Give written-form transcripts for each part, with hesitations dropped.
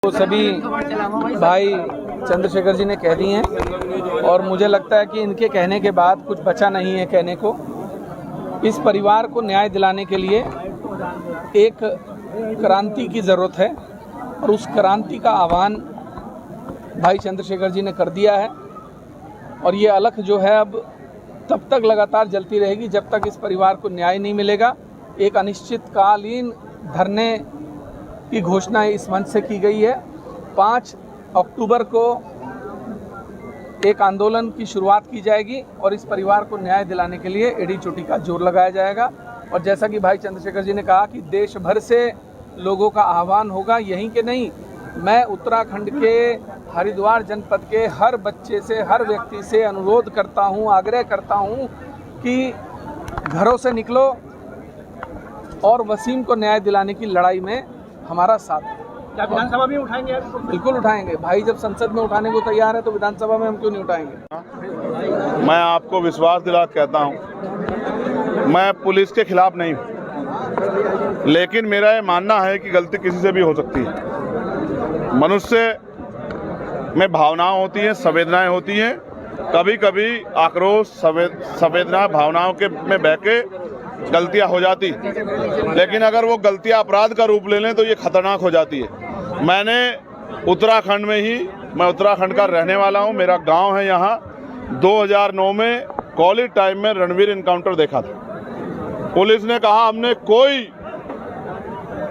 तो सभी भाई चंद्रशेखर जी ने कह दी हैं और मुझे लगता है कि इनके कहने के बाद कुछ बचा नहीं है कहने को। इस परिवार को न्याय दिलाने के लिए एक क्रांति की ज़रूरत है और उस क्रांति का आह्वान भाई चंद्रशेखर जी ने कर दिया है। और ये अलख जो है अब तब तक लगातार जलती रहेगी जब तक इस परिवार को न्याय नहीं मिलेगा। एक अनिश्चितकालीन धरने की घोषणा इस मंच से की गई है। 5 अक्टूबर को एक आंदोलन की शुरुआत की जाएगी और इस परिवार को न्याय दिलाने के लिए एड़ी चोटी का जोर लगाया जाएगा। और जैसा कि भाई चंद्रशेखर जी ने कहा कि देश भर से लोगों का आह्वान होगा, यहीं के नहीं, मैं उत्तराखंड के हरिद्वार जनपद के हर बच्चे से, हर व्यक्ति से अनुरोध करता हूं, आग्रह करता हूं कि घरों से निकलो और वसीम को न्याय दिलाने की लड़ाई में हमारा साथ। क्या विधानसभा में उठाएंगे? बिल्कुल उठाएंगे भाई, जब संसद में उठाने को तैयार है तो विधानसभा में हम क्यों नहीं उठाएंगे। मैं आपको विश्वास दिला कहता हूं, मैं पुलिस के खिलाफ नहीं हूं, लेकिन मेरा ये मानना है कि गलती किसी से भी हो सकती है। मनुष्य में भावनाएं होती हैं, संवेदनाएं होती हैं। कभी कभी आक्रोश, संवेदना, भावनाओं के में बह के गलतियां हो जाती, लेकिन अगर वो गलतियां अपराध का रूप ले लें तो ये खतरनाक हो जाती है। मैंने उत्तराखंड में ही, मैं उत्तराखंड का रहने वाला हूं, मेरा गांव है यहाँ। 2009 में कॉलेज टाइम में रणवीर इनकाउंटर देखा था। पुलिस ने कहा हमने कोई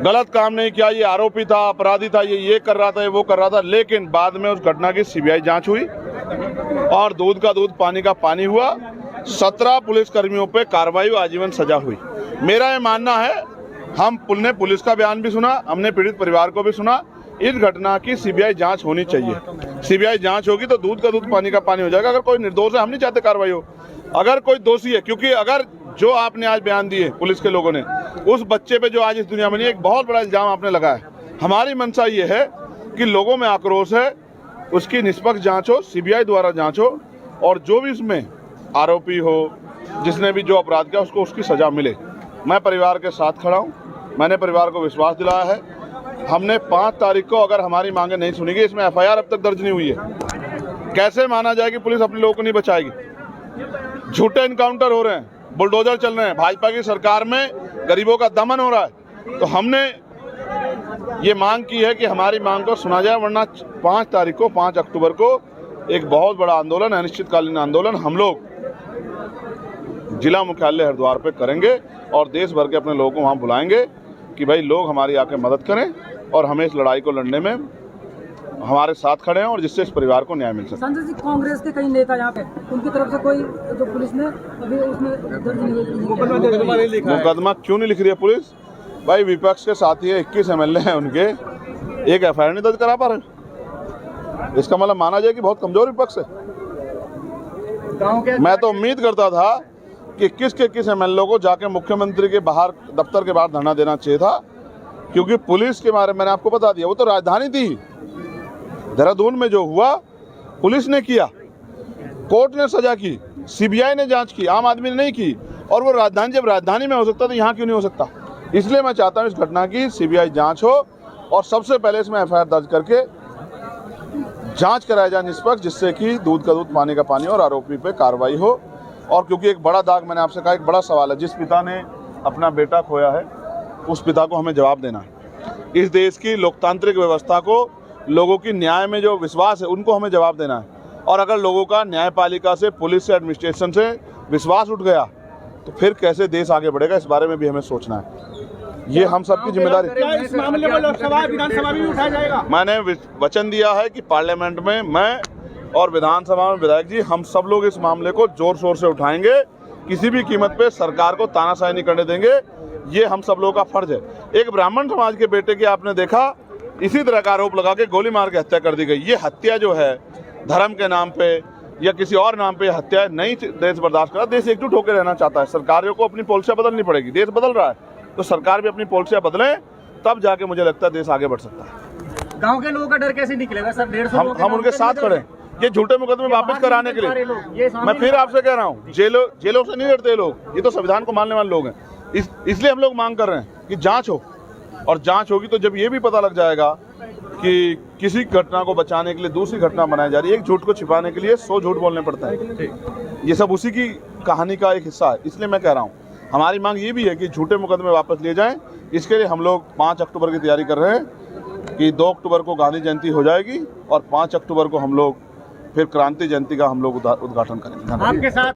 गलत काम नहीं किया, ये आरोपी था, अपराधी था, ये कर रहा था, ये वो कर रहा था। लेकिन बाद में उस घटना की सीबीआई जांच हुई और दूध का दूध, पानी का पानी हुआ। 17 पुलिसकर्मियों पे कार्रवाई, आजीवन सजा हुई। मेरा ये मानना है, हमने पुलिस का बयान भी सुना, हमने पीड़ित परिवार को भी सुना, इस घटना की सीबीआई जांच होनी चाहिए। सीबीआई जांच होगी तो दूध का दूध, पानी का पानी हो जाएगा। अगर कोई निर्दोष है, हम नहीं चाहते कार्रवाई हो। अगर कोई दोषी है, क्योंकि अगर जो आपने आज बयान दिए पुलिस के लोगों ने, उस बच्चे पे जो आज इस दुनिया में नहीं, एक बहुत बड़ा इल्जाम आपने लगाया। हमारी मंशा ये है कि लोगों में आक्रोश है, उसकी निष्पक्ष जांच हो, सीबीआई द्वारा जांच हो और जो भी इसमें आरोपी हो, जिसने भी जो अपराध किया, उसको उसकी सजा मिले। मैं परिवार के साथ खड़ा हूँ। मैंने परिवार को विश्वास दिलाया है। हमने 5 तारीख को अगर हमारी मांगे नहीं सुनी गई, इसमें एफआईआर अब तक दर्ज नहीं हुई है। कैसे माना जाए कि पुलिस अपने लोगों को नहीं बचाएगी? झूठे इनकाउंटर हो रहे हैं, बुलडोजर चल रहे हैं, भाजपा की सरकार में गरीबों का दमन हो रहा है। तो हमने ये मांग की है कि हमारी मांग को सुना जाए, वरना 5 तारीख को, 5 अक्टूबर को एक बहुत बड़ा आंदोलन, अनिश्चितकालीन आंदोलन हम लोग जिला मुख्यालय हरिद्वार पे करेंगे और देश भर के अपने लोगों को वहाँ बुलाएंगे कि भाई लोग हमारी आके मदद करें और हमें इस लड़ाई को लड़ने में हमारे साथ खड़े हैं और जिससे इस परिवार को न्याय मिल सके। संजय जी, कांग्रेस के कई नेता यहाँ पे, उनकी तरफ से कोई जो पुलिस ने अभी उसमें मुकदमा क्यों नहीं लिख रही है पुलिस? भाई विपक्ष के साथी है, 21 MLA हैं उनके, एक एफआईआर नहीं दर्ज करा पा रहे। इसका मतलब माना जाए कि बहुत कमजोर विपक्ष है। मैं तो उम्मीद करता था कि 21 MLA को जाके मुख्यमंत्री के बाहर, दफ्तर के बाहर धरना देना चाहिए था, क्योंकि पुलिस के बारे में मैंने आपको बता दिया, वो तो राजधानी थी। देहरादून में जो हुआ पुलिस ने किया, कोर्ट ने सजा की, सीबीआई ने जांच की, आम आदमी ने नहीं की। और वो राजधानी, जब राजधानी में हो सकता तो यहाँ क्यों नहीं हो सकता? इसलिए मैं चाहता हूँ इस घटना की सीबीआई जांच हो और सबसे पहले इसमें एफआईआर दर्ज करके जांच कराया जाए निष्पक्ष, जिससे कि दूध का दूध, पानी का पानी और आरोपी पे कार्रवाई हो। और क्योंकि एक बड़ा दाग, मैंने आपसे कहा, एक बड़ा सवाल है, जिस पिता ने अपना बेटा खोया है उस पिता को हमें जवाब देना है। इस देश की लोकतांत्रिक व्यवस्था को, लोगों की न्याय में जो विश्वास है, उनको हमें जवाब देना है। और अगर लोगों का न्यायपालिका से, पुलिस से, एडमिनिस्ट्रेशन से विश्वास उठ गया तो फिर कैसे देश आगे बढ़ेगा, इस बारे में भी हमें सोचना है। ये हम सबकी जिम्मेदारी। इस मामले में लोकसभा, विधानसभा भी उठाया जाएगा। मैंने वचन दिया है कि पार्लियामेंट में मैं और विधानसभा में विधायक जी, हम सब लोग इस मामले को जोर शोर से उठाएंगे। किसी भी कीमत पे सरकार को तानाशाही नहीं करने देंगे, ये हम सब लोगों का फर्ज है। एक ब्राह्मण समाज के बेटे की आपने देखा, इसी तरह का आरोप लगा के गोली मार के हत्या कर दी गई। ये हत्या जो है धर्म के नाम पे या किसी और नाम पे हत्या नहीं देश बर्दाश्त करा। देश एकजुट होकर रहना चाहता है। सरकारों को अपनी पॉलिसियां बदलनी पड़ेगी। देश बदल रहा है तो सरकार भी अपनी पॉलिसियां बदले, तब जाके मुझे लगता है देश आगे बढ़ सकता है। गांव के लोगों का डर कैसे निकलेगा सर? 150 हम उनके साथ खड़े हैं। ये झूठे मुकदमे वापस कराने के लिए मैं फिर आपसे कह रहा हूँ, जेलों से नहीं डरते लोग, ये तो संविधान को मानने वाले लोग हैं। इसलिए हम लोग मांग कर रहे हैं कि जांच हो, और जांच होगी तो जब ये भी पता लग जाएगा कि किसी घटना को बचाने के लिए दूसरी घटना बनाई जा रही है। एक झूठ को छिपाने के लिए 100 झूठ बोलने पड़ता है। ये सब उसी की कहानी का एक हिस्सा है। इसलिए मैं कह रहा हूँ, हमारी मांग ये भी है कि झूठे मुकदमे वापस लिए जाएं। इसके लिए हम लोग 5 अक्टूबर की तैयारी कर रहे हैं कि 2 अक्टूबर को गांधी जयंती हो जाएगी और 5 अक्टूबर को हम लोग फिर क्रांति जयंती का हम लोग उद्घाटन करेंगे। आपके साथ